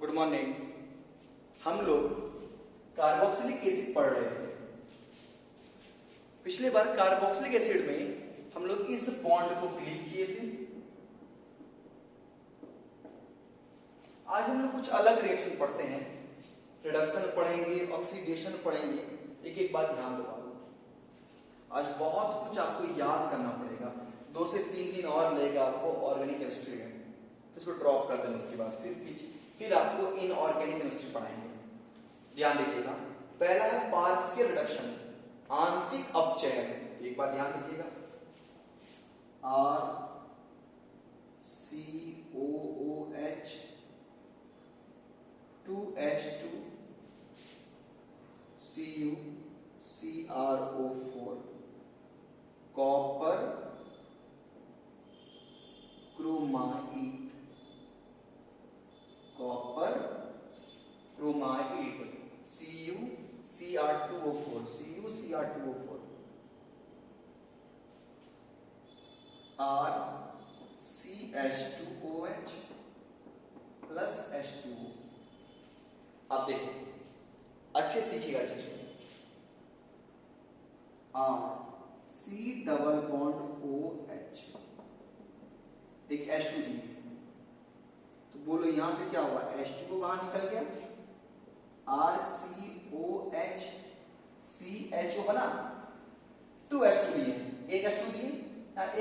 Good morning. हम लोग carboxylic acid पढ़ रहे थे। पिछली बार कार्बोक्सिलिक एसिड में हम लोग इस बॉन्ड को क्लीव किए थे। आज हम लोग कुछ अलग रिएक्शन पढ़ते हैं, रिडक्शन पढ़ेंगे, ऑक्सीडेशन पढ़ेंगे। एक एक बात ध्यान दो। आज बहुत कुछ आपको याद करना पड़ेगा। 2 से 3 दिन और लगेगा आपको ऑर्गेनिक केमिस्ट्री में। इसको ड्रॉप कर देना, उसके बाद फिर आपको इनऑर्गेनिक केमिस्ट्री पढ़ाएंगे। ध्यान दीजिएगा, पहला है पार्शियल रिडक्शन, आंशिक अपचयन। एक बात ध्यान दीजिएगा, RCOOH 2H2 CuCrO4 copper chromide, copper chromide CuCr2O4 CuCr2O4 RCH2OH plus H2O। अब देखिए, अच्छे सीखिएगा चीज को। C डबल बॉन्ड OH, एक H2 दी, तो बोलो यहां से क्या हुआ, H2 को बाहर निकल गया, RCOH CHO बना, 2 H2 दिए, एक H2 दिए,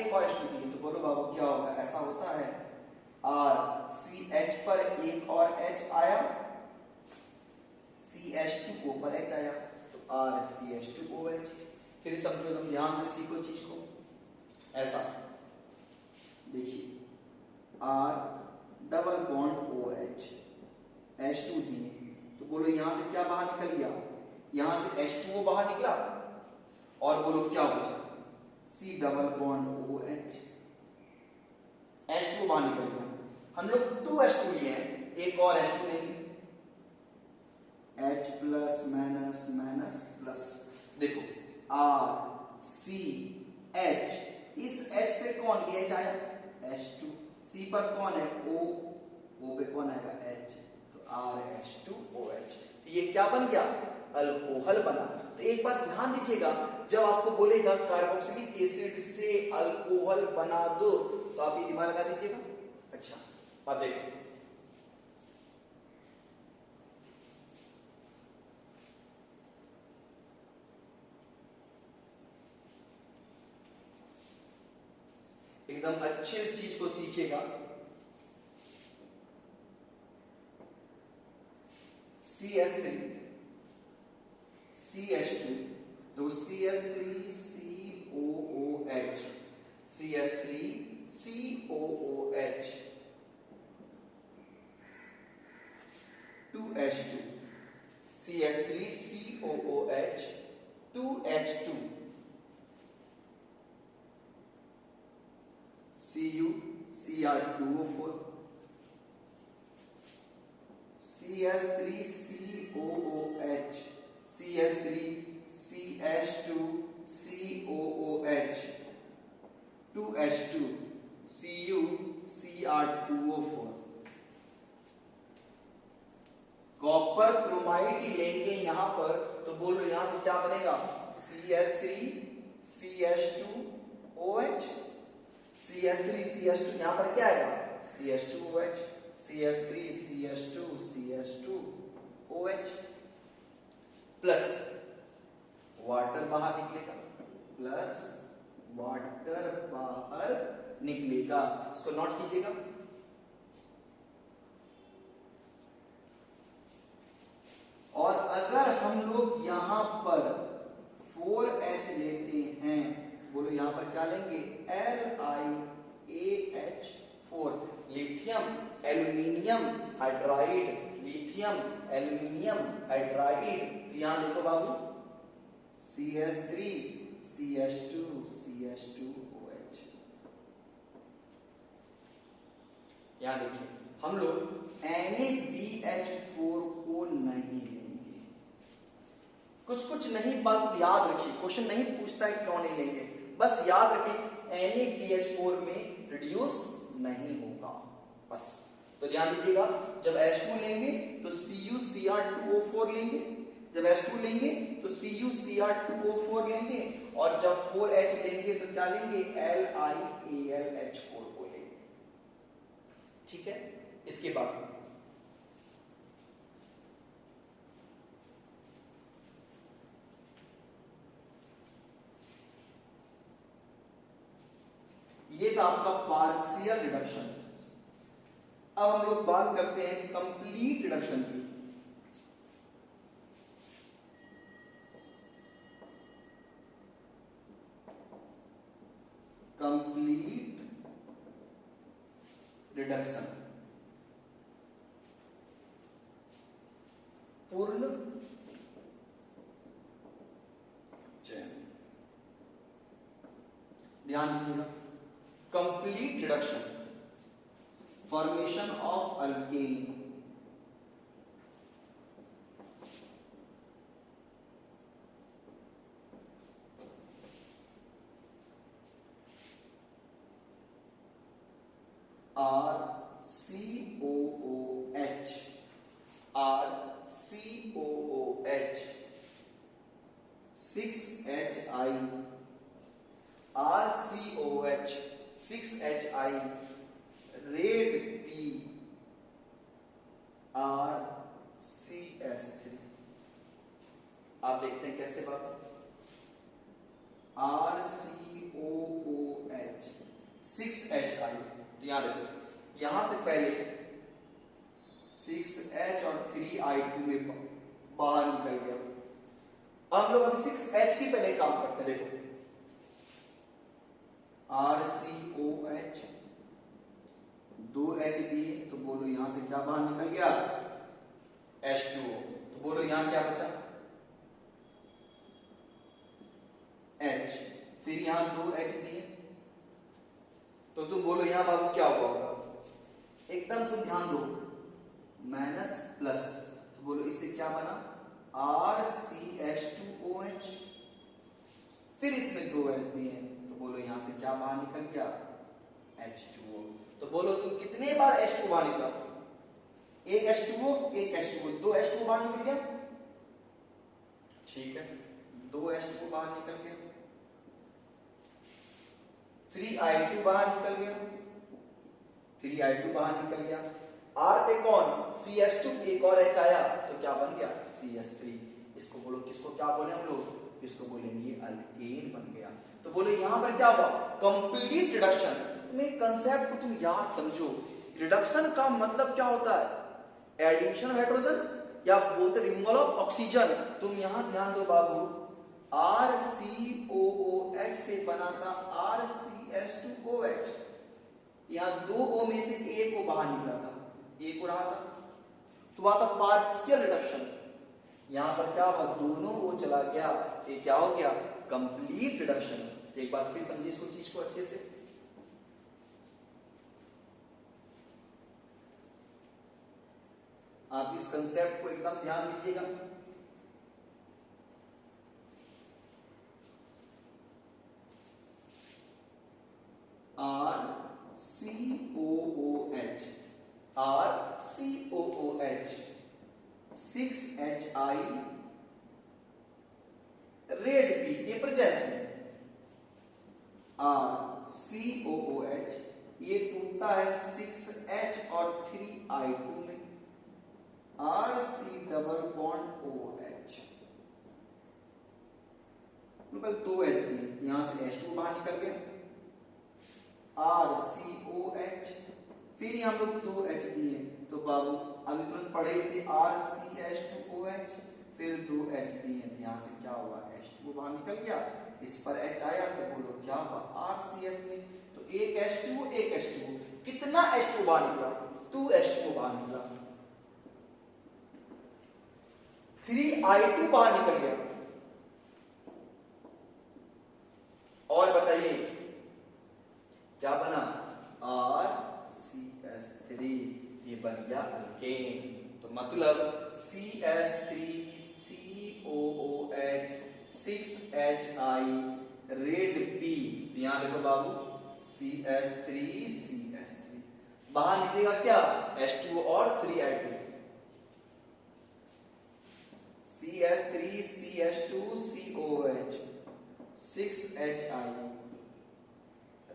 एक और H2 दिए, तो बोलो बाबू क्या होगा, ऐसा होता है RCH पर एक और H आया, CH2O पर H आया, तो RCH2OH। फिर समझो, एकदम ध्यान से सीखो चीज को। ऐसा देखिए, R double bond OH H2 दिए, तो बोलो यहां से क्या बाहर निकल गया, यहां से H2O बाहर निकला, और बोलो क्या बचा, C double bond OH H2O बाहर निकल गया। हम लोग 2 H2 लिए हैं, एक और H2 लेंगे, H plus minus minus plus. देखो RCH, इस H पे कौन H आया, H2, C पर कौन है O, O पे कौन आएगा H, तो RH2OH। ये क्या बन गया, अल्कोहल बना। तो एक बात ध्यान दीजिएगा, जब आपको बोलेगा कार्बोक्सिलिक एसिड से अल्कोहल बना दो, तो आप ये दिमाग लगा दीजिएगा। अच्छा, अब देखो, एकदम अच्छे चीज को सीखिएगा। CH3 CH2, तो CH3COOH CH3COOH 2H2 CH3COOH 2H2 CuCr2O4 CH3COOH CH3CH2COOH 2H2 CuCr2O4। Copper क्रोमाइड लेंगे यहां पर, तो बोलो यहां से क्या बनेगा, CH3CH2OH CH3CH2, यहां पर क्या आएगा, CH2OH CH3CH2CH2OH प्लस वाटर बाहर निकलेगा, प्लस वाटर बाहर निकलेगा। इसको नोट कीजिएगा। और अगर हम लोग यहां पर 4H लेते हैं, बोलो यहां पर क्या लेंगे, LiAH4, lithium aluminium hydride, lithium aluminium hydride. तो यहां देखो बाबू, CH3 CH2 CH2OH। यहां देखिए, हम लोग NaBH4 को नहीं लेंगे। कुछ नहीं, बात याद रखिए, क्वेश्चन नहीं पूछता है क्यों नहीं लेंगे, बस याद रखिए NaBH4 में रिड्यूस नहीं होगा, बस। तो ध्यान दीजिएगा, जब H2 लेंगे तो CuCr2O4 लेंगे, जब H2 लेंगे तो CuCr2O4 लेंगे, और जब 4H लेंगे तो क्या लेंगे, LiAlH4 को लेंगे। ठीक है, इसके बाद ये था आपका पार्शियल रिडक्शन। अब हम लोग बात करते हैं कंप्लीट रिडक्शन की। कंप्लीट रिडक्शन, पूर्ण चयन। ध्यान दीजिएगा, complete reduction, formation of alkane, RCOOH, RCOOH, 6HI, RCOH 6HI, red P, RCS3। आप देखते हैं कैसे बात, RCOOH 6HI। तो यहां देखो, यहां से पहले 6H और 3I2 में बाहर निकल गया। हम लोग अभी 6H की पहले काम करते हैं। देखो RCOH 2H दिए, तो बोलो यहां से क्या बाहर निकल गया, H2O। तो बोलो यहां क्या बचा, H। फिर यहां 2H दिए, तो तुम बोलो यहां बाबू क्या हुआ होगा, एकदम तुम ध्यान दो, माइनस प्लस। तो बोलो इससे क्या बना, RCH2OH। फिर इसमें 2H दिए, तो बोलो यहां से क्या बाहर निकल गया, H2O। तो बोलो तुम कितने बार H2O बाहर निकला, एक H2O, एक H2O, 2 H2O बाहर निकल गया। ठीक है, 2 H2O बाहर निकल गया, 3I2 बाहर निकल गया, 3I2 बाहर निकल गया। R पे कौन, CH2, एक और H आया, तो क्या बन गया, CH3। इसको बोलो, किसको क्या बोले हम लोग, इसको बोलेंगे अल्केन बन गया। तो बोले यहां पर क्या हुआ, कंप्लीट रिडक्शन। में कंसेप्ट को तुम याद समझो, रिडक्शन का मतलब क्या होता है, एडिशन ऑफ हाइड्रोजन, या बोलते रिमूवल ऑफ ऑक्सीजन। तुम यहां ध्यान दो बाबू, RCOOH से बना था RCH2OH, यहां 2 O में से एक को बाहर निकला था, एक हो रहा था, तो वहां था पार्शियल रिडक्शन। यहां पर क्या हुआ, दोनों वो चला गया, ये क्या हो गया, कंप्लीट रिडक्शन। एक बार फिर समझिए इसको, चीज को अच्छे से। आप इस कंसेप्ट को एकदम ध्यान दीजिएगा। RCOOH 6HI, रेड P, ये प्रेजेंस में, RCOOH ये टूटता है 6H और 3I2 में, RC double bond OH, 2H दिए, यहां से H2 बाहर निकल गया, RCOH, फिर यहां लोग 2H दिए, तो बाबू अभी तुरंत पढ़े थे RCH2OH, फिर 2H दिए, यहां से क्या हुआ, H2 बाहर निकल गया, इस पर H आया, तो बोलो क्या हुआ, RCS में। तो एक H2O, एक H2O, कितना H2O बाहर निकला, 2H2O बाहर निकला, 3I2 बाहर निकल गया। और बताइए क्या बना, RCS3, ये बन गया अल्केन। तो मतलब CH3COOH 6HI, रेड P। तो यहां देखो बाबू, CH3 CH3, बाहर निकलेगा क्या, H2O और 3I2, CH3CH2COOH 6HI,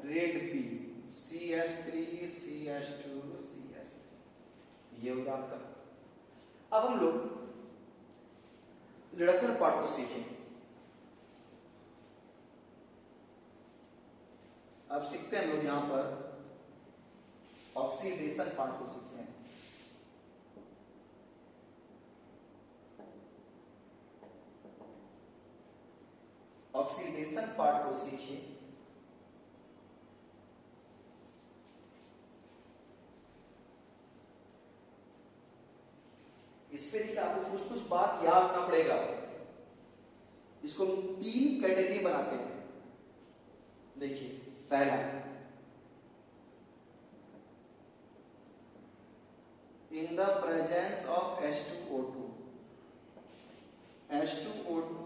red B CH3CH2CH3, ये होगा आपका। अब हम लोग रिडक्शन पार्ट को सीखें। अब सीखते हैं हम लोग यहां पर ऑक्सीडेशन पार्ट को सीखते हैं। ऑक्सीडेशन पार्ट को सीखिए। इस पे देखिए आपको कुछ कुछ बात याद रखना पड़ेगा। इसको हम 3 कैटेगरी बनाते हैं। देखिए पहला, in the presence of H2O2, H2O2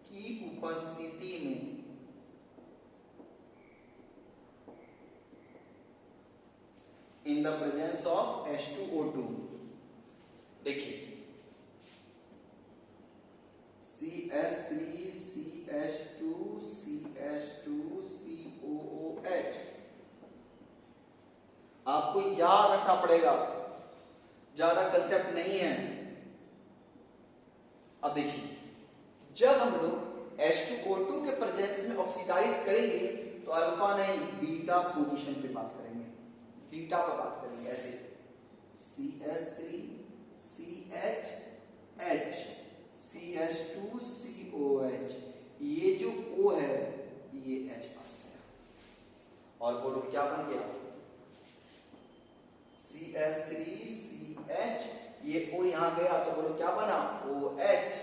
की उपस्थिति में in the presence of H2O2, देखिए CH3CH2CH2COOH, आपको याद रखना पड़ेगा, ज्यादा कंसेप्ट नहीं है। अब देखिए जब हम लोग H2O2 के प्रेजेंस में ऑक्सीडाइज करेंगे तो अल्फा नहीं बीटा पोजीशन पे बात करेंगे, बीटा पर बात करेंगे। ऐसे CH3CHH CH2COH, ये जो O है ये H पास गया और बोलो क्या बन गया, CH3CH, ये O यहां गया तो बोलो क्या बना, OH,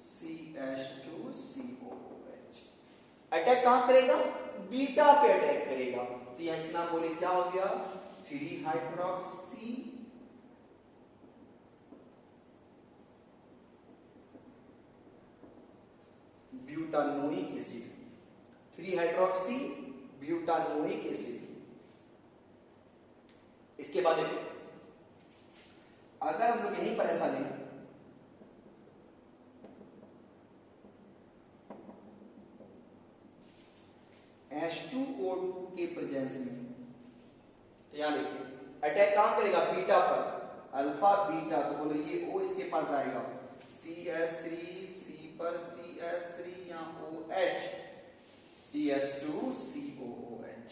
CH2COOH। अटैक कहां करेगा, बीटा पे अटैक करेगा। तो यहां इसका नाम बोले क्या हो गया, 3 hydroxy butanoic acid, 3 hydroxy butanoic acid. इसके बाद देखो अगर हम लोग यहीं पर ऐसा लें, H2O2 के प्रेजेंस में, तो यहां देखिए अटैक कहां करेगा, बीटा पर, अल्फा बीटा, तो बोलो ये O इसके पास आएगा, CH3 C पर CH3, यहां OH, CH2COOH।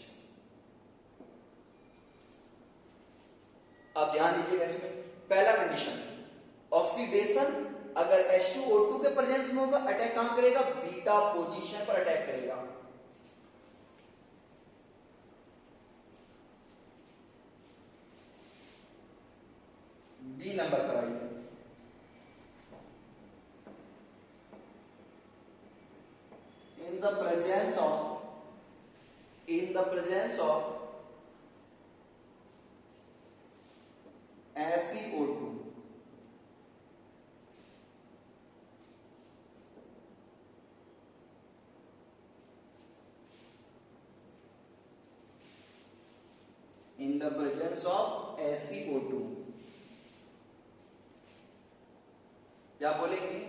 अब ध्यान दीजिएगा इसमें पहला कंडीशन, ऑक्सीडेशन अगर H2O2 के प्रेजेंस में होगा अटैक कहां करेगा, बीटा पोजीशन पर अटैक करेगा। बी नंबर पर आइए, in the presence of SiO2, in the presence of SiO2, क्या बोलेंगे,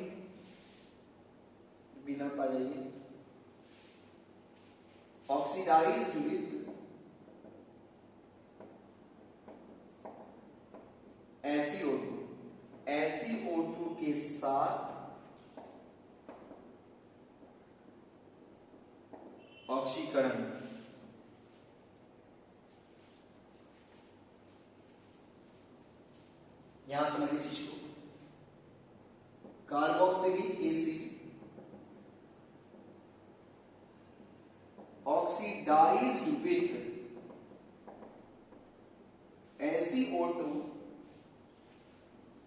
बी नंबर पर आ जाइए, ऑक्सीडाइज्ड विथ SiO2, SiO2 के साथ ऑक्सीकरण, यहां समझिए इस चीज को, carboxylic acid oxidized with SiO2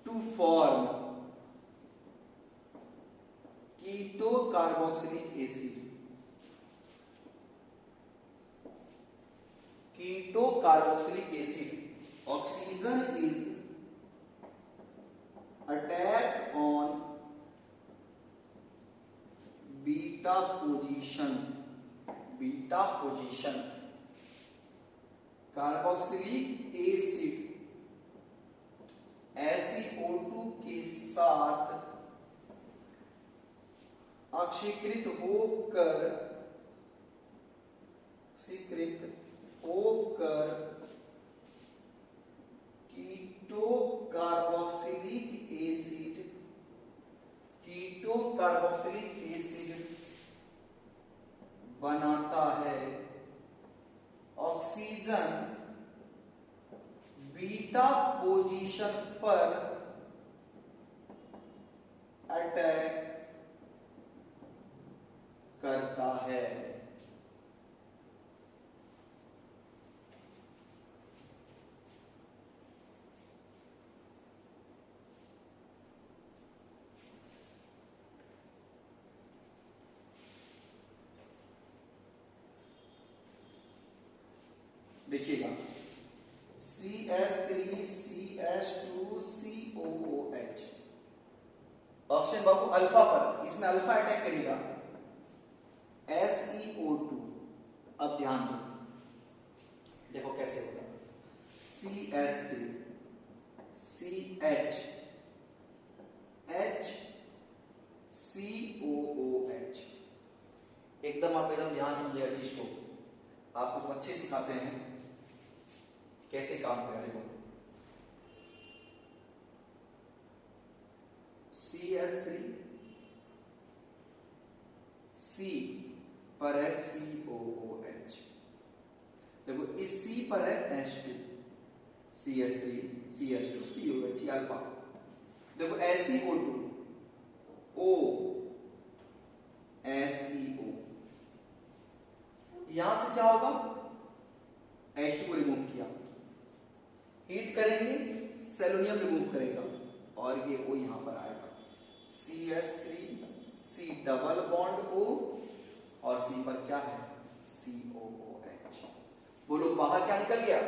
to form keto carboxylic acid, keto carboxylic acid, oxygen is attacked on beta position carboxylic acid SiO2 के साथ ऑक्सीकृत होकर कीटो कार्बोक्सिलिक एसिड बनाता है। ऑक्सीजन बीटा पोजीशन पर अटैक करता है। देखिएगा CH3CH2COOH ऑक्सीजन बाबू अल्फा पर, इसमें अल्फा अटैक करेगा SeO2। अब ध्यान दो, देखो कैसे होगा। CH3 CH HCOOH। एकदम आप एकदम ध्यान समझिएगा चीज को, आपको तो अच्छे सिखाते हैं कैसे काम करेगा। देखो CH3 C पर है COOH, देखो इस C पर है H2 CH3 CH2 COH alpha. देखो SeO2 O SeO, यहां से क्या होगा, H2 को रिमूव किया, हीट करेंगे सेलोनियम रिमूव करेगा और ये O यहां पर आएगा। CH3 C double bond O और C पर क्या है COOH। बोलो बाहर क्या निकल गया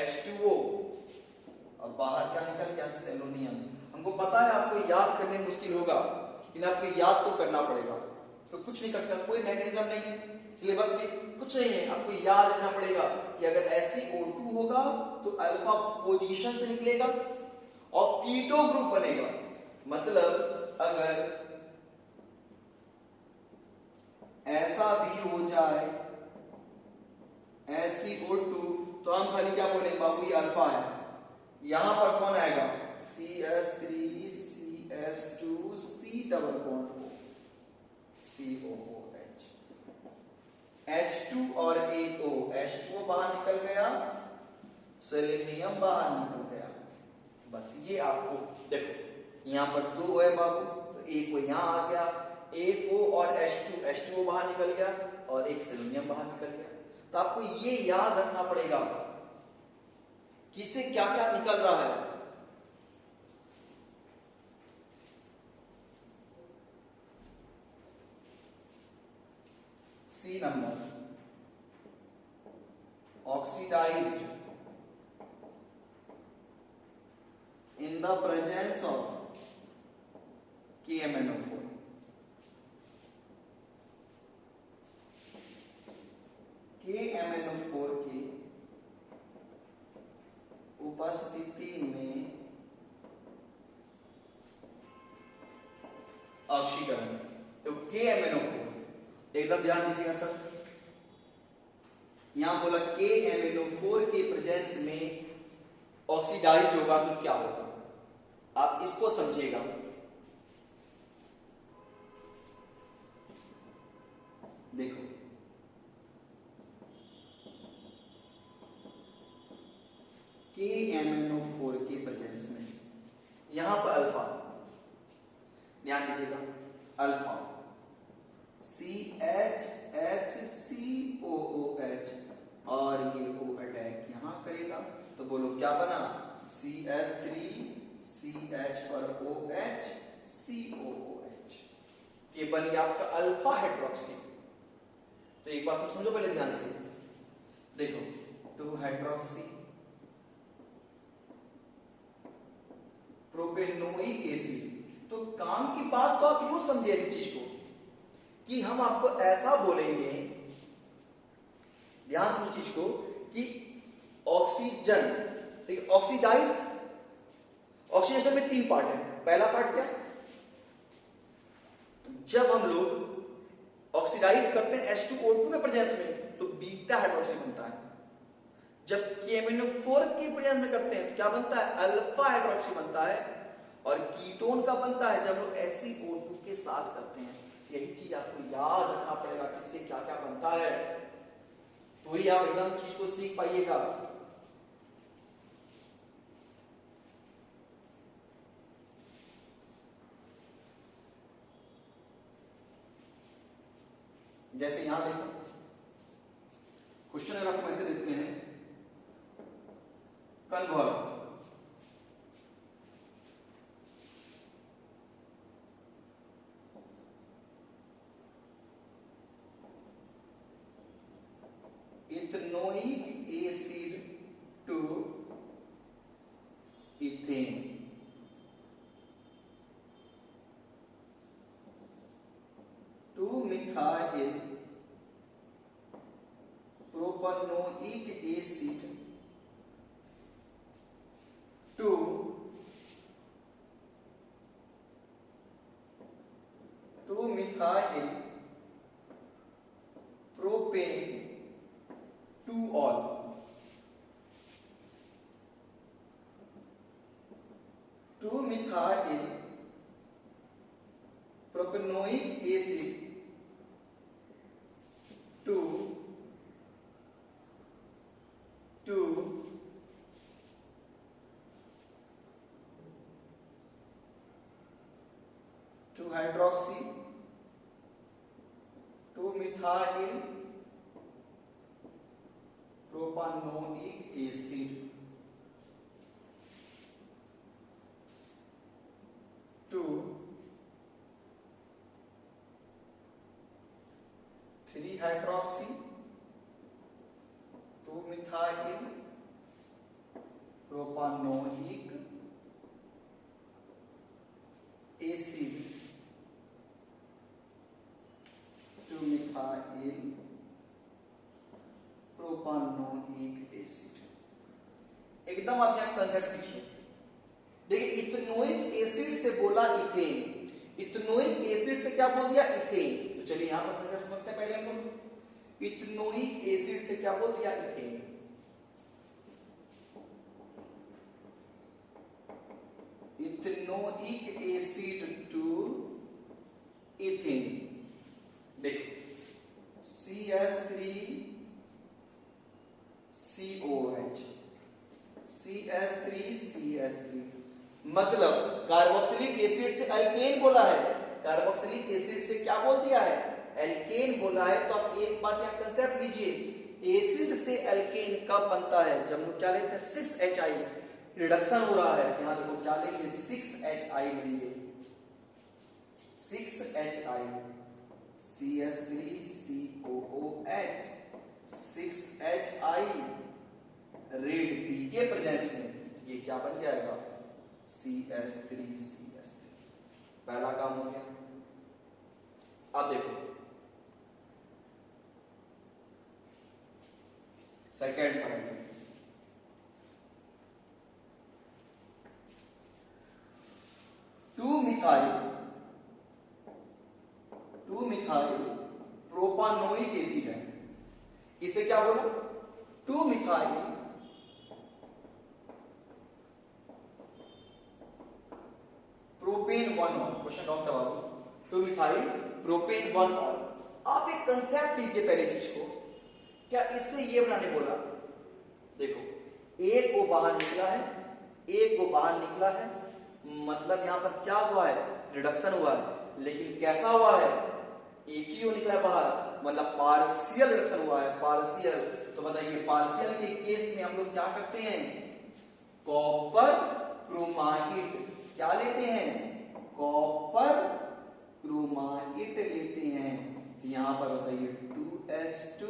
H2O और बाहर क्या निकल गया सेलोनियम। हमको पता है आपको याद करने में मुश्किल होगा, लेकिन आपको याद तो करना पड़ेगा। तो कुछ नहीं करता, कोई मैकेनिज्म नहीं है सिलेबस में, कुछ नहीं है, आपको याद रखना पड़ेगा कि अगर SeO2 होगा तो अल्फा पोजीशन से निकलेगा और कीटो ग्रुप बनेगा। मतलब अगर ऐसा भी हो जाए SeO2 तो हम खाली क्या बोलेंगे बाबू ये अल्फा है। यहां पर कौन आएगा CH3 CH2 C double bond O COOH। H2 और एक O, H2O बाहर निकल गया, सेलेनियम बाहर निकल गया। बस ये आपको देखो, यहां पर 2 है बाबू तो एक O यहां आ गया, एक O और H2O बाहर निकल गया और एक सेलेनियम बाहर निकल गया। तो आपको ये याद रखना पड़ेगा किससे क्या क्या निकल रहा है। C number oxidized in the presence of KMnO4। KMnO4 की उपस्थिति में ऑक्सीकरण। तो KMnO4 एकदम ध्यान दीजिएगा सर, यहां बोला KMnO4 के प्रेजेंस में ऑक्सीडाइज्ड होगा तो क्या होगा, आप इसको समझिएगा। देखो KMnO4 के प्रेजेंस में यहां पर अल्फा, ध्यान दीजिएगा अल्फा CHHCOOH और ये O अटैक यहां करेगा तो बोलो क्या बना CH3 CH पर OH COOH, ये बन गया आपका अल्फा हाइड्रोक्सी। तो एक बात समझो पहले ध्यान से, देखो 2 हाइड्रोक्सी प्रोपेनोइक एसिड। तो काम की बात तो आप यूं समझिए इस चीज को कि हम आपको ऐसा बोलेंगे, ध्यान समझो चीज को, कि ऑक्सीजन, ठीक है, ऑक्सीडाइज, ऑक्सीडेशन में 3 पार्ट है। पहला पार्ट क्या, जब हम लोग ऑक्सीडाइज करते हैं H2O2 के प्रेजेंस में तो बीटा हाइड्रोक्सी बनता है। जब KMnO4 के प्रेजेंस में करते हैं तो क्या बनता है, अल्फा हाइड्रोक्सी बनता है। और कीटोन का बनता है जब लोग SiO2 के साथ करते हैं। यही चीज आपको याद रखना पड़ेगा, किससे क्या क्या बनता है, तो ही आप एकदम चीज को सीख पाइएगा। जैसे यहां देखो क्वेश्चन अगर आपको ऐसे देते हैं, convert ethanoic acid to ethane, two methyl propanoic acid to methyl propane two ol, two methyl propanoic acid to hydroxy two methyl propanoic acid to 3 hydroxy two methyl propanoic acid to methyl propanoic acid. एकदम आप यहां concept सीखिए। देखिए ethanoic acid से बोला ethane, ethanoic acid से क्या बोल दिया, इथेन। तो चलिए यहां पर कंसेप्ट समझते हैं पहले हम लोग। इथेनोइक एसिड से क्या बोल दिया, ethane. Ethanoic acid to ethane. देखो CH3COH, CH3CH3 मतलब कार्बोक्सिलिक एसिड से अल्केन बोला है, कार्बोक्सिलिक एसिड से क्या बोल दिया है, एल्केन बोला है। तो आप एक बात यहां कंसेप्ट लीजिए, एसिड से एल्केन कब बनता है, जब हम क्या लेते हैं 6HI, रिडक्शन हो रहा है। यहां देखो क्या लेंगे, 6HI लेंगे, 6HI, CH3COOH, 6HI red P के प्रेजेंस में ये क्या बन जाएगा, CH3CH3। पहला काम हो गया। अब देखो second point, to methyl propanoic acid है। इसे क्या बोला, 2 methyl propane 1 all. Question note करवा दो, 2 मिथाइल प्रोपेन 1 ऑल। आप एक कंसेप्ट लीजिए पहले चीज को, क्या इससे ये बनाने बोला, देखो एक को बाहर निकला है, एक को बाहर निकला है, मतलब यहां पर क्या हुआ है, रिडक्शन हुआ है। लेकिन कैसा हुआ है, एक ही वो निकला है बाहर, मतलब पार्शियल रिडक्शन हुआ है, पार्शियल। तो बताइए पार्शियल के केस में हम लोग क्या करते हैं, कॉपर क्रोमाइट क्या लेते हैं, कॉपर क्रोमाइट लेते हैं। यहां पर बताइए 2s2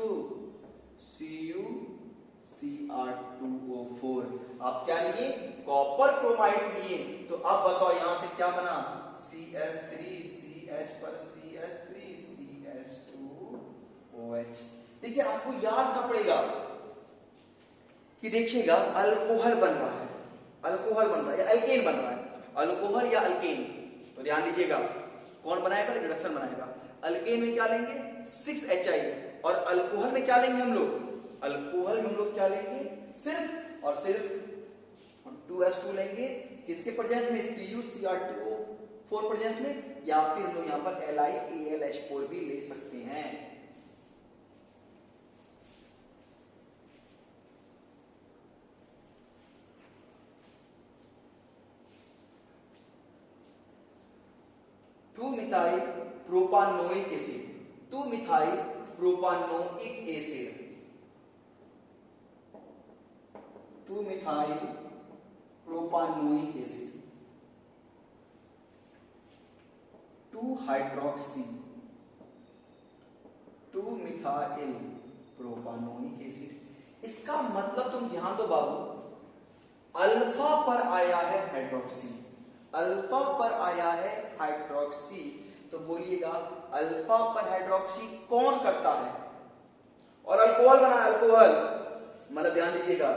CuCr2O4, आप क्या लिए, कॉपर क्रोमाइट लिए। तो अब बताओ यहां से क्या बना, CH3CH पर CH3 CH2OH। देखिए आपको याद रखना पड़ेगा, कि देखिएगा अल्कोहल बन रहा है, अल्कोहल बन रहा है या अल्केन बन रहा है, अल्कोहल या अल्केन। तो ध्यान दीजिएगा कौन बनाएगा, रिडक्शन बनाएगा। अल्केन में क्या लेंगे 6HI और अल्कोहल में क्या लेंगे हम लोग, अल्कोहल में हम लोग क्या लेंगे सिर्फ और सिर्फ 2H2 लेंगे। किसके प्रेजेंस में, CuCr2O4 प्रेजेंस में, या फिर हम लोग यहां पर LiAlH4 भी ले सकते हैं। Two methyl propanoic acid, 2 methyl propanoic acid, 2 methyl propanoic acid, 2 hydroxy 2 methyl propanoic acid. इसका मतलब तुम ध्यान दो बाबू, अल्फा पर आया है हाइड्रोक्सी, अल्फा पर आया है हाइड्रोक्सी, तो बोलिएगा अल्फा पर हाइड्रोक्सी कौन करता है, और अल्कोहल बना है, अल्कोहल मतलब ध्यान दीजिएगा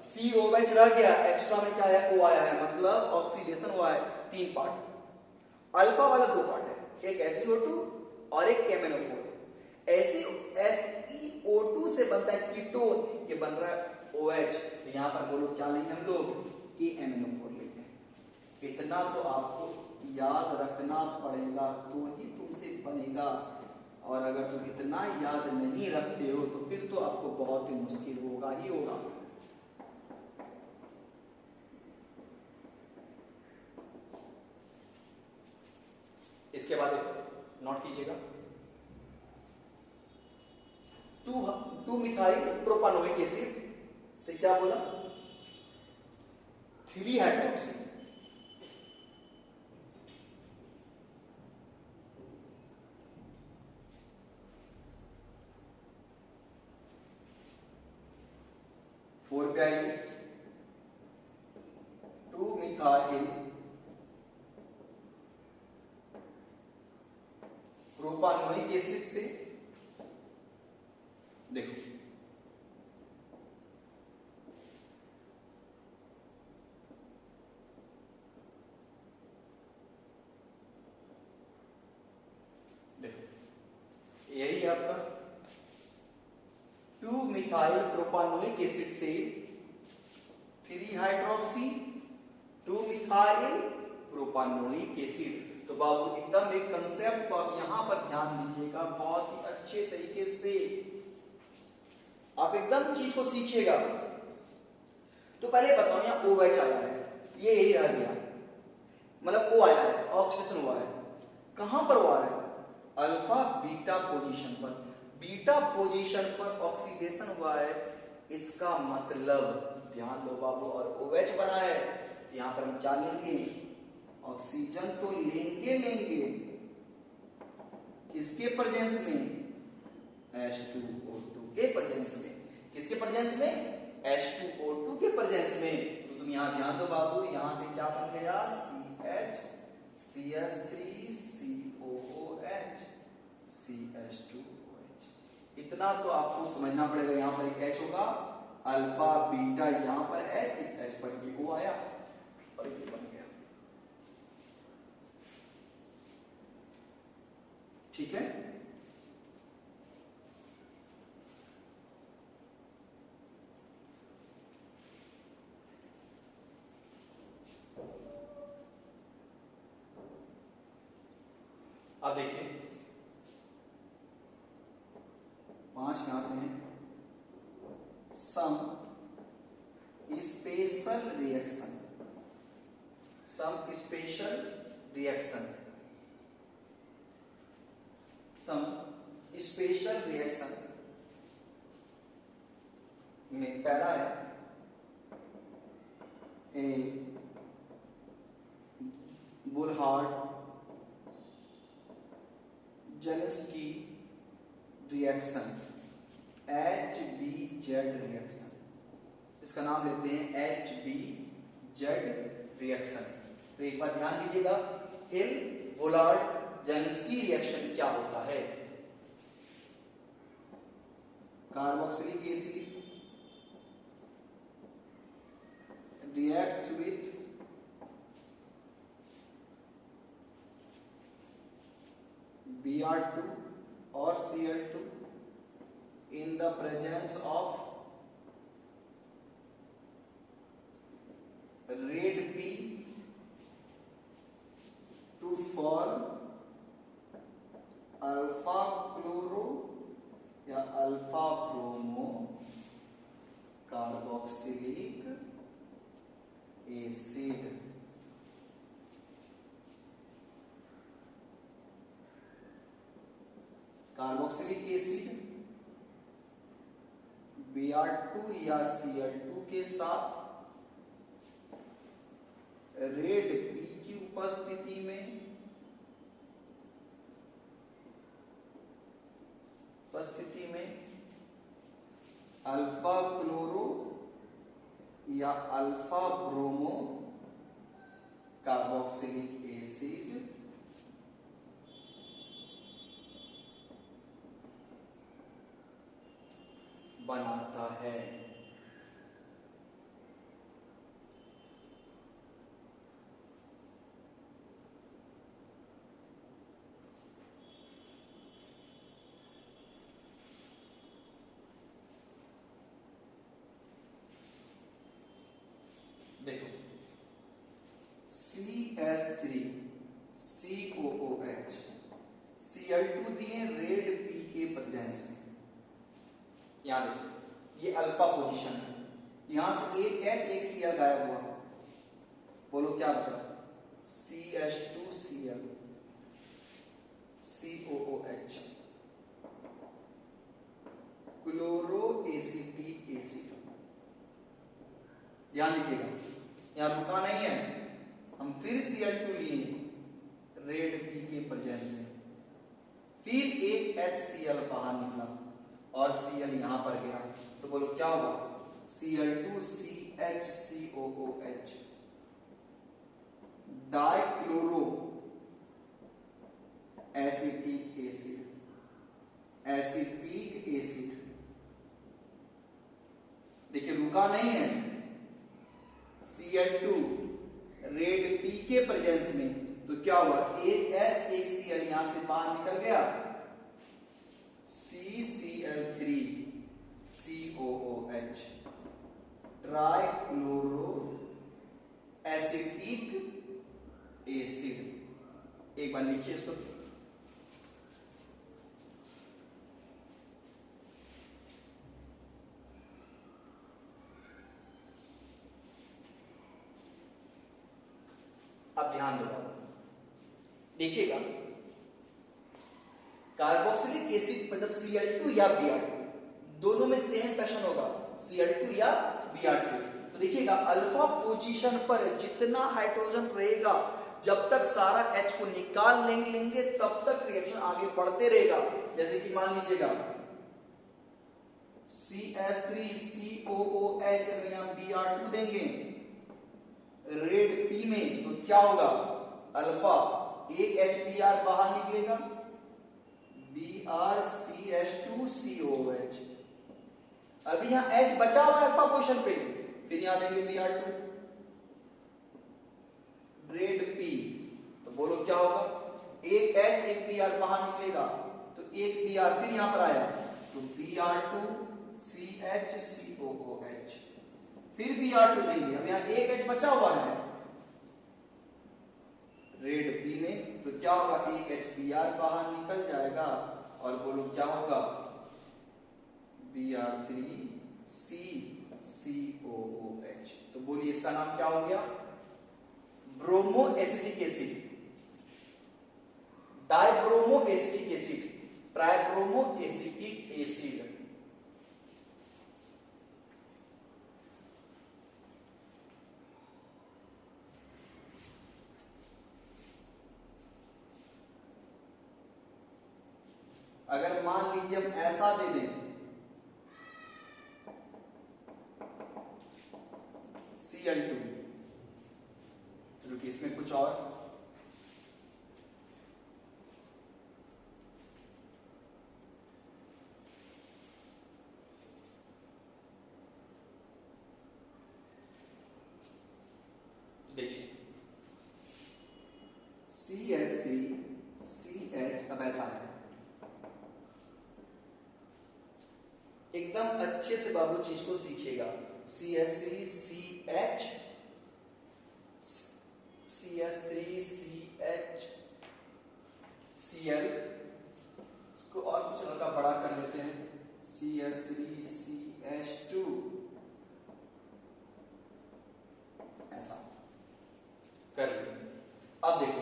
COH रह गया, एक्स्ट्रा में क्या है O आया है, मतलब ऑक्सीडेशन हुआ है 3 पार्ट। अल्फा वाला 2 पार्ट है, एक SiO2 और एक KMnO4। SiO2 से बनता है कीटोन, ये बन रहा है OH, तो यहां पर बोलो क्या लेंगे हम लोग, KMnO4 लेंगे। इतना तो आपको याद रखना पड़ेगा तो ही तुमसे बनेगा, और अगर तुम इतना याद नहीं रखते हो तो फिर तो आपको बहुत ही मुश्किल होगा ही होगा। इसके बाद नोट कीजिएगा, 2 मिथाइल प्रोपानोइक एसिड से क्या बोला, 3 हाइड्रोक्सी, फोर पे आएगी 2 मिथाइल प्रोपानोइक एसिड से, देखो यही आपका 2 मिथाइल प्रोपानोइक एसिड से 3 हाइड्रोक्सी 2 मिथाइल प्रोपानोइक एसिड। तो बाबू एकदम एक कंसेप्ट को आप यहां पर ध्यान दीजिएगा बहुत ही अच्छे तरीके से, आप एकदम चीज को सीखिएगा। तो पहले बताओ यहाँ OH आया है, ये यही रह गया, मतलब O आया है, ऑक्सीडेशन हुआ है, कहां पर हुआ है, अल्फा बीटा पोजीशन पर, बीटा पोजीशन पर ऑक्सीडेशन हुआ है। इसका मतलब ध्यान दो बाबू, और OH बना है, यहां पर हम क्या लेंगे, ऑक्सीजन तो लेंगे किसके प्रेजेंस में, H2O2 के प्रेजेंस में, किसके प्रेजेंस में, H2O2 के प्रेजेंस में। तो तुम यहां ध्यान दो बाबू, यहां से क्या बन गया, CH CH3COOH CH2OH। इतना तो आपको समझना पड़ेगा, यहां पर एक H होगा, अल्फा बीटा यहां पर H, इस H पर ये O आया और ये बन गया, ठीक है। अब देखिए 5 में आते हैं, some special reaction, some special reaction, some special reaction में पहला है a Volhard Zelinsky reaction, HBZ reaction, इसका नाम लेते हैं HBZ रिएक्शन। तो एक बार ध्यान दीजिएगा, हिल बुलार्ड जेलेंस्की रिएक्शन क्या होता है, carboxylic acid reacts with Br2 or Cl2 in the presence of red P to form alpha chloro या alpha bromo carboxylic acid. Carboxylic acid Br2 या Cl2 के साथ रेड P की उपस्थिति में अल्फा क्लोरो या अल्फा ब्रोमो कार्बोक्सिलिक एसिड बनाता है। देखो CH3 COOH Cl2 दिए रेड P के प्रेजेंस में। यहां देखो ये अल्फा पोजीशन है, यहां से एक H एक Cl गायब हुआ, बोलो क्या बचा? CH2Cl COOH chloro acetic acid. ध्यान दीजिएगा यहां रुका नहीं है, हम फिर Cl2 लिए रेड P के प्रेजेंस में, फिर एक HCl बाहर निकला और Cl यहां पर गया, तो बोलो क्या हुआ? Cl2CHCOOH dichloro acetic acid. Acetic acid देखिए रुका नहीं है, Cl2 रेड P के प्रेजेंस में, तो क्या हुआ? एक H एक Cl यहां से बाहर निकल गया, CCl3 COOH trichloro acetic acid. एक बार नीचे इसको अब ध्यान दो, देखिएगा कार्बोक्सिलिक एसिड मतलब Cl2 या Br2 दोनों में सेम फैशन होगा, Cl2 या Br2। तो देखिएगा अल्फा पोजीशन पर जितना हाइड्रोजन रहेगा, जब तक सारा H को निकाल लेंगे तब तक रिएक्शन आगे बढ़ते रहेगा। जैसे कि मान लीजिएगा CH3COOH अगर यहां Br2 देंगे रेड P में, तो क्या होगा? अल्फा एक HBr बाहर निकलेगा, BrCH2COH। अभी यहां H बचा हुआ है अल्फा पोजीशन पे, फिर यहां देंगे Br2 रेड P, तो बोलो क्या होगा? एक H एक Br बाहर निकलेगा, तो एक Br फिर यहां पर आया, तो Br2CHCOOH फिर Br2 देंगे। अब यहां एक H बचा हुआ है रेड P में, तो क्या होगा? एक HBr बाहर निकल जाएगा और बोलो क्या होगा? Br3CCOOH। तो बोलिए इसका नाम क्या हो गया? Bromo acetic acid, dibromo acetic acid, tribromo acetic acid. अगर मान लीजिए हम ऐसा दे दें Cl2, रुकिए इसमें कुछ और, देखिए CH3CH अब ऐसा है, एकदम अच्छे से बाबू चीज को सीखिएगा। CH3CH CH3CHCl, इसको और कुछ हल्का बड़ा कर लेते हैं, CH3CH2, ऐसा कर लेते हैं। अब देखो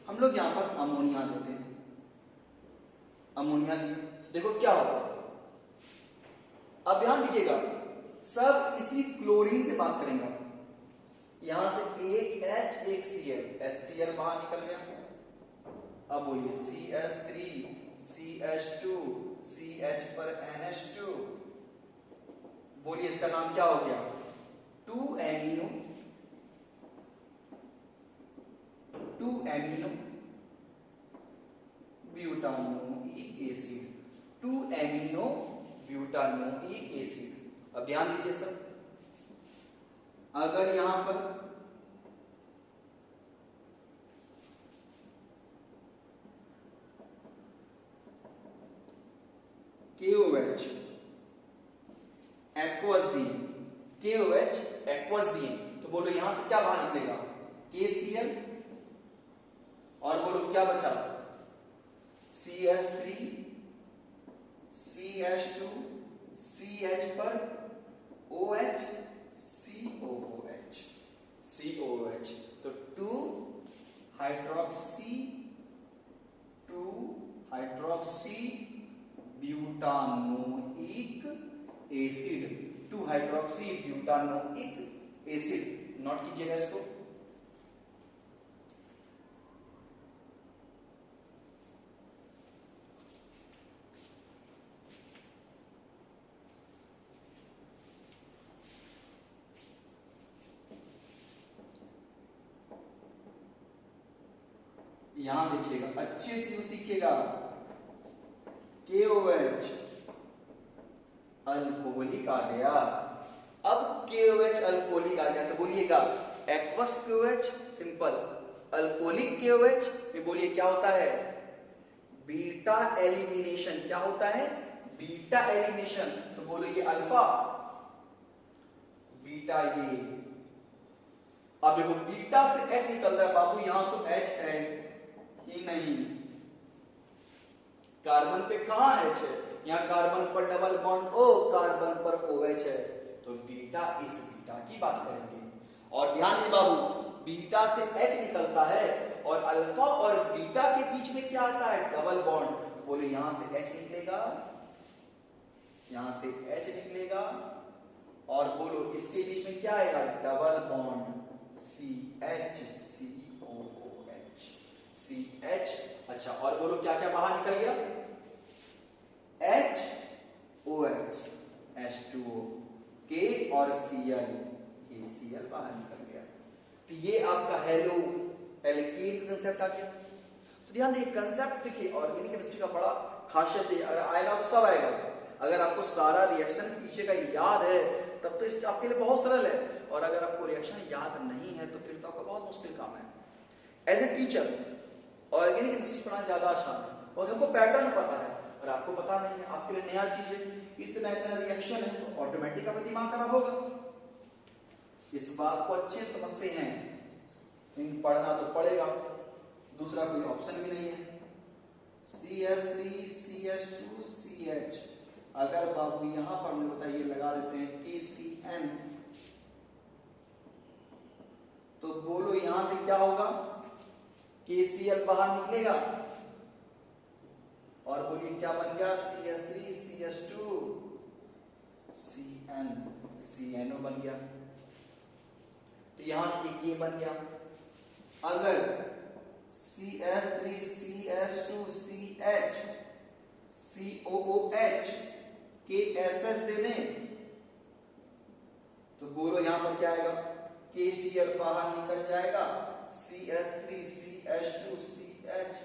हम लोग यहां पर अमोनिया देते हैं, अमोनिया दिए, देखो क्या होगा। अब ध्यान दीजिएगा सब इसी क्लोरीन से बात करेंगे, यहां से एक H एक Cl, HCl बाहर निकल गया। अब बोलिए CH3CH2 CH पर NH2, बोलिए इसका नाम क्या हो गया, 2 amino butanoic acid, 2 amino butanoic acid. अब ध्यान दीजिए सर, अगर यहां पर KOH एक्वस दिए, KOH एक्वस दिए, तो बोलो यहां से क्या बाहर निकलेगा, KCl, और बोलो क्या बचा, CH3 CH2 CH पर OH COOH, तो 2 hydroxy butanoic acid, 2 hydroxy butanoic acid, note कीजिएगा इसको। यहां देखिएगा अच्छे से सीखिएगा, KOH अल्कोहलिक आ गया। अब KOH अल्कोहलिक आ गया तो बोलिएगा aqueous KOH simple, alcoholic KOH में बोलिए क्या होता है, बीटा एलिमिनेशन, क्या होता है, बीटा एलिमिनेशन, तो बोलो ये अल्फा, बीटा ये। अब देखो बीटा से H निकल रहा है बाबू, यहां तो H है ही नहीं, कार्बन पे कहां H है, यहां कार्बन पर डबल बॉन्ड O, कार्बन पर OH है, तो बीटा इस बीटा की बात करेंगे। और ध्यान दे बाबू, बीटा से H निकलता है और अल्फा और बीटा के बीच में क्या आता है, डबल बॉन्ड, बोले यहां से H निकलेगा, यहां से H निकलेगा, और बोलो इसके बीच में क्या आएगा, डबल बॉन्ड CH COOH। अच्छा और बोलो क्या क्या बाहर निकल गया, HOH H2O, K और Cl KCl बाहर निकल गया। तो ये आपका हेलो एल्केन कंसेप्ट आ गया। तो ध्यान देखिए कंसेप्ट देखिए, ऑर्गेनिक केमिस्ट्री का बड़ा खासियत है, अगर आएगा तो सब आएगा, अगर आपको सारा रिएक्शन पीछे का याद है तब तो इस आपके लिए बहुत सरल है, और अगर आपको रिएक्शन याद नहीं है तो फिर तो आपका बहुत मुश्किल काम है। As a teacher organic chemistry पढ़ाना ज्यादा आसान है, और हमको पैटर्न पता है और आपको पता नहीं है, आपके लिए नया चीज है, इतना इतना रिएक्शन है, तो ऑटोमेटिक आपका दिमाग खराब होगा। इस बात को अच्छे समझते हैं, लेकिन पढ़ना तो पड़ेगा, दूसरा कोई ऑप्शन भी नहीं है। CH3CH2CH, अगर बाबू यहां पर मुझे बताइए लगा देते हैं KCN, तो बोलो यहां से क्या होगा, KCl बाहर निकलेगा, और बोलिए क्या बन गया, CH3CH2CN CNO बन गया। तो यहां से एक ये बन गया। अगर CH3CH2CH COOH KSH दे दें तो बोलो यहां पर क्या आएगा, KCl बाहर निकल जाएगा, CH3CH2CH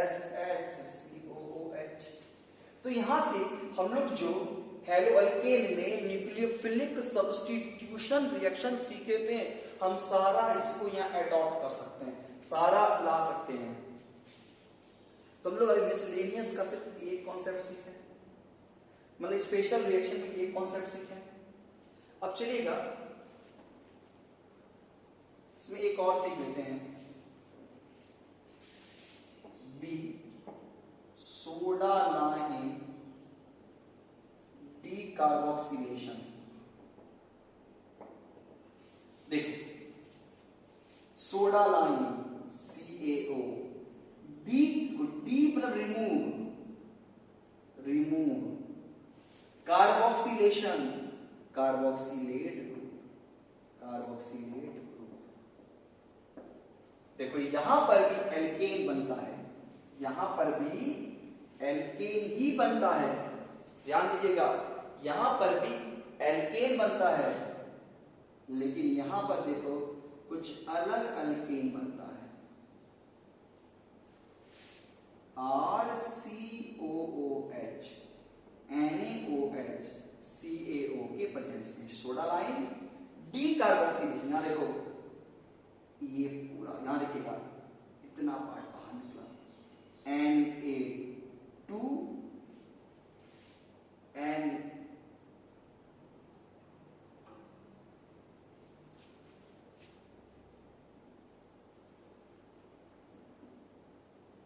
SHCOOH। तो यहां से हम लोग जो हेलो अल्केन में न्यूक्लियोफिलिक सब्स्टिट्यूशन रिएक्शन सीखे थे, हम सारा इसको यहाँ एडॉप्ट कर सकते हैं, सारा ला सकते हैं। तो हम लोग अभी मिसलेनियस का सिर्फ एक कॉन्सेप्ट सीखे, मतलब स्पेशल रिएक्शन में एक कॉन्सेप्ट सीखे। अब चलिएगा इसमें एक और सीख लेते हैं, बी सोडा लाइन डीकार्बोक्सिलेशन। देखो सोडा लाइन CaO, डी मतलब रिमूव, कार्बोक्सिलेशन कार्बोक्सिलेट ग्रुप। देखो यहां पर भी एल्केन बनता है, यहां पर भी एल्केन ही बनता है, ध्यान दीजिएगा, यहां पर भी एल्केन बनता है, लेकिन यहां पर देखो कुछ अलग एल्केन बनता है, RCOOH NaOH CaO के प्रेजेंस में सोडा लाइन डीकार्बोक्सिलेशन। यहां देखो ये पूरा यहां देखिएगा, इतना पार्ट बाहर निकला, Na2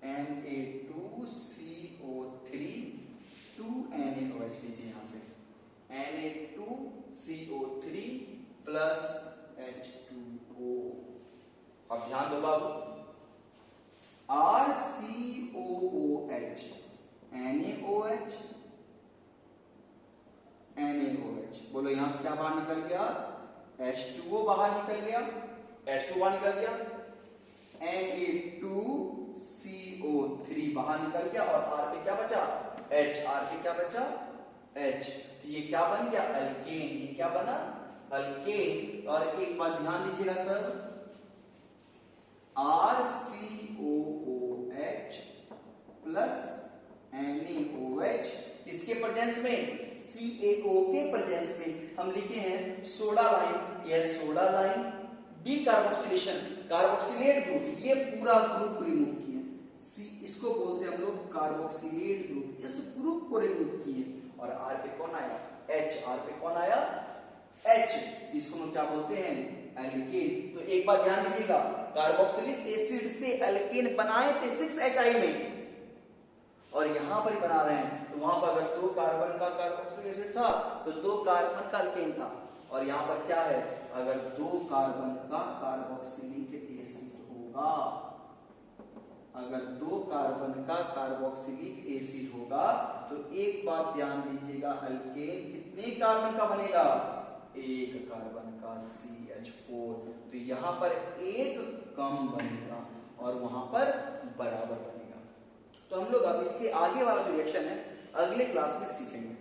Na2CO3 2 NaOH लीजिए यहां से, Na2CO3 प्लस H2O। अब ध्यान दो बाबू, RCOOH NaOH, बोलो यहां से क्या बाहर निकल गया, H2O बाहर निकल गया, H2O बाहर निकल गया, Na2CO3 बाहर निकल गया, और R पे क्या बचा, H, R पे क्या बचा, H। तो ये क्या बन गया, अल्केन। ये क्या बना, अल्केन। और एक बात ध्यान दीजिएगा सर, RCOOH प्लस NaOH किसके प्रेजेंस में, CaO के प्रेजेंस में। हम लिखे हैं सोडा लाइन, यह soda line decarboxylation carboxylate group, ये पूरा ग्रुप रिमूव किए, इसको बोलते हैं हम लोग कार्बोक्सिलेट ग्रुप, इस ग्रुप को रिमूव किए। और R पे कौन आया, H, R पे कौन आया, H, इसको हम क्या बोलते हैं, एल्केन। तो एक बात ध्यान दीजिएगा, कार्बोक्सिलिक एसिड से एल्केन बनाए थे 6HI में, और यहां पर ही बना रहे हैं। तो वहां पर अगर 2 कार्बन का कार्बोक्सिलिक एसिड था तो 2 कार्बन का एल्केन था, और यहां पर क्या है, अगर 2 कार्बन का कार्बोक्सिलिक एसिड होगा, अगर 2 कार्बन का कार्बोक्सिलिक एसिड होगा, तो एक बात ध्यान दीजिएगा, अल्केन कितने कार्बन का बनेगा, 1 कार्बन का CH4। तो यहां पर 1 कम बनेगा और वहां पर बराबर बनेगा। तो हम लोग अब इसके आगे वाला जो रिएक्शन है अगले क्लास में सीखेंगे।